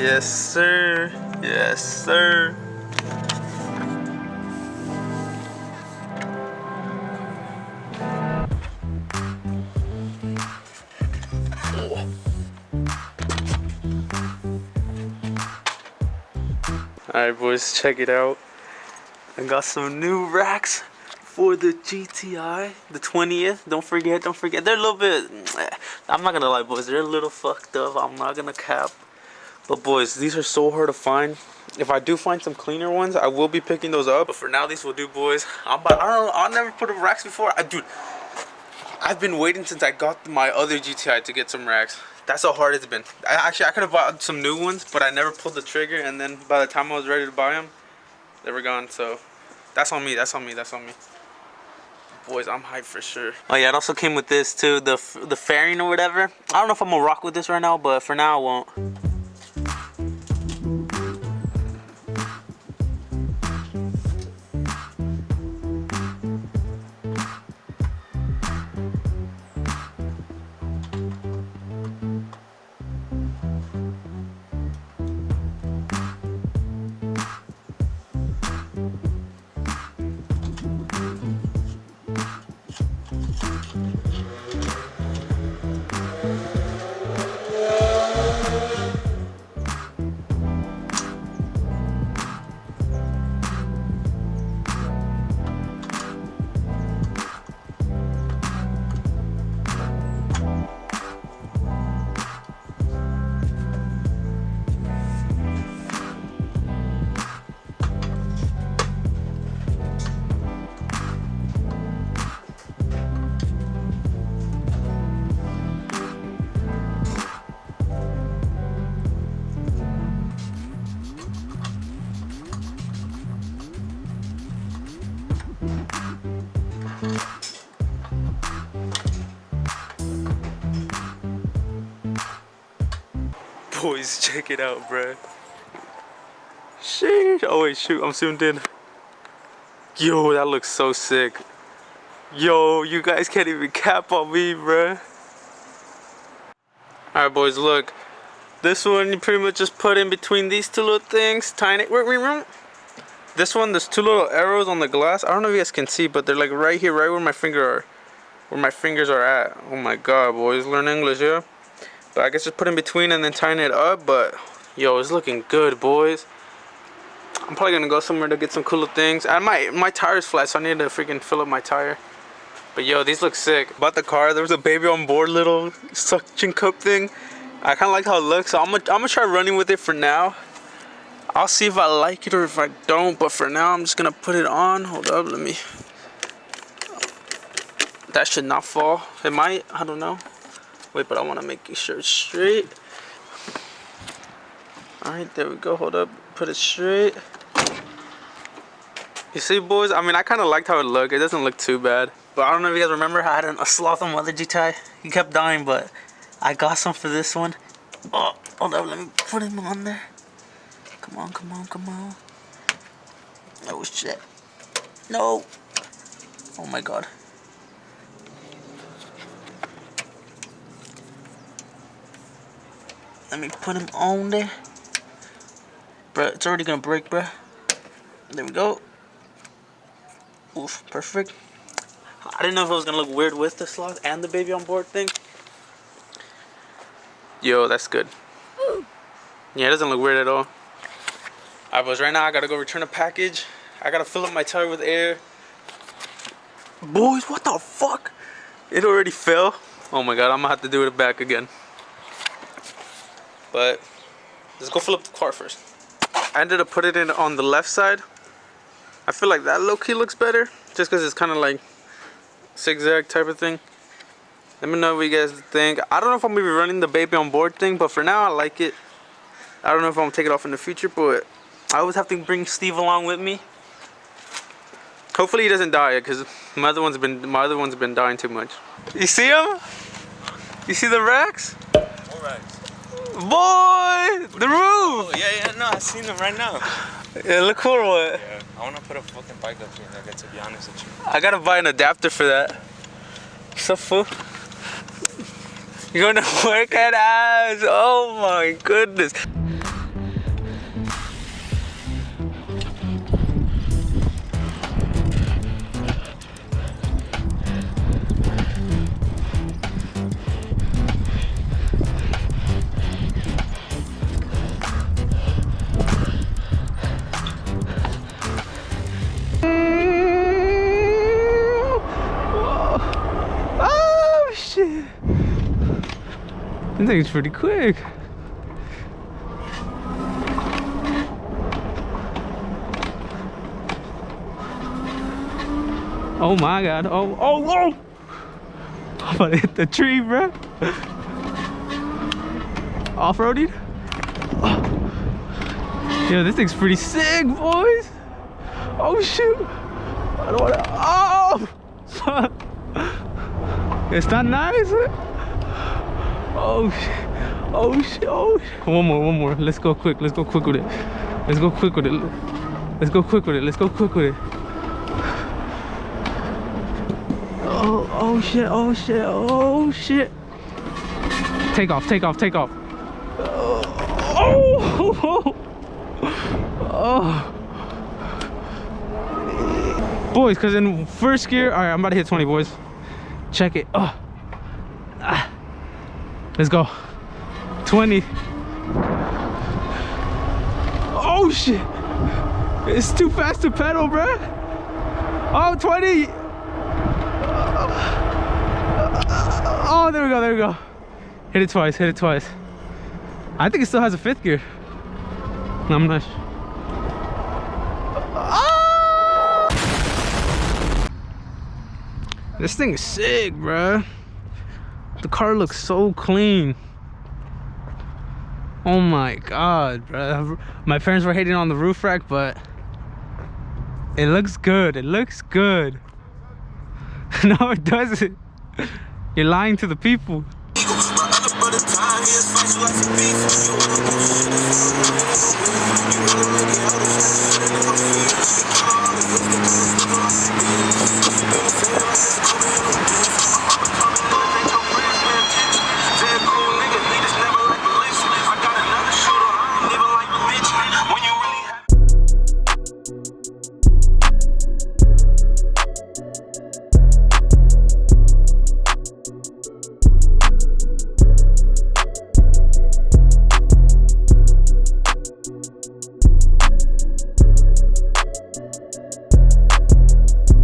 Yes, sir. Yes, sir. Alright, boys, check it out. I got some new racks for the GTI, the 20th. Don't forget. They're a little bit, I'm not gonna lie, boys, they're a little fucked up. I'm not gonna cap. But boys, these are so hard to find. If I do find some cleaner ones, I will be picking those up. But for now, these will do, boys. I don't know, I'll never put up racks before. Dude, I've been waiting since I got my other GTI to get some racks. That's how hard it's been. I could have bought some new ones, but I never pulled the trigger. And then by the time I was ready to buy them, they were gone. So that's on me. That's on me. Boys, I'm hyped for sure. Oh yeah, it also came with this too, the fairing or whatever. I don't know if I'm gonna rock with this right now, but for now I won't. Boys, check it out, bruh. Sheesh. Oh wait, shoot, I'm zoomed in. Yo, that looks so sick. Yo, you guys can't even cap on me, bruh. Alright, boys, look. This one you pretty much just put in between these two little things. Tiny. This one, there's two little arrows on the glass. I don't know if you guys can see, but they're like right here, right where my fingers are at. Oh my god, boys, learn English, yeah? But I guess just put in between and then tighten it up. But yo, it's looking good, boys. I'm probably gonna go somewhere to get some cooler things. And my tire's flat, so I need to freaking fill up my tire. But yo, these look sick. Bought the car. There was a baby on board little suction cup thing. I kind of like how it looks, so I'm gonna try running with it for now. I'll see if I like it or if I don't. But for now, I'm just gonna put it on. Hold up, let me. That should not fall. It might. I don't know. Wait, but I want to make sure it's straight. Alright, there we go. Hold up. Put it straight. You see, boys? I mean, I kind of liked how it looked. It doesn't look too bad. But I don't know if you guys remember, I had a sloth on my other GTI. He kept dying, but I got some for this one. Oh, hold up. Let me put him on there. Come on, come on, come on. Oh, shit. No. Oh, my God. Let me put him on there. Bruh, it's already gonna break, bruh. There we go. Oof, perfect. I didn't know if it was gonna look weird with the sloth and the baby on board thing. Yo, that's good. Yeah, it doesn't look weird at all. Alright, boys, right now I gotta go return a package. I gotta fill up my tire with air. Boys, what the fuck? It already fell. Oh my god, I'm gonna have to do it back again. But let's go fill up the car first. I ended up putting it on the left side. I feel like that low-key looks better, just because it's kind of like zigzag type of thing. Let me know what you guys think. I don't know if I'm gonna be running the baby on board thing, but for now I like it. I don't know if I'm gonna take it off in the future, but I always have to bring Steve along with me. Hopefully he doesn't die, because my other one's been dying too much. You see him? You see the racks? What racks? Boy, the roof! Oh, yeah, no, I seen them right now. Yeah, look cool or what? Yeah, I want to put a fucking bike up here, nigga, to be honest with you. I gotta buy an adapter for that. What's up, fool? You're gonna work at us? Oh my goodness. This thing's pretty quick. Oh my god. Oh, oh, whoa! I'm about to hit the tree, bro. Off-roading? Oh. Yo, this thing's pretty sick, boys. Oh shoot. I don't wanna. Oh! It's not nice. Oh shit. Oh shit. Oh shit. One more. Let's go quick. Let's go quick with it. Let's go quick with it. Let's go quick with it. Let's go quick with it. Oh shit, oh shit, oh shit. Take off. Oh. Boys, cause in first gear, all right, I'm about to hit 20, boys. Check it. Let's go. 20. Oh shit. It's too fast to pedal, bruh. Oh, 20. Oh, there we go. Hit it twice. I think it still has a 5th gear. No, I'm not. Ah! This thing is sick, bruh. The car looks so clean. Oh my god, bruh. My parents were hating on the roof rack, but it looks good. No, it doesn't. You're lying to the people.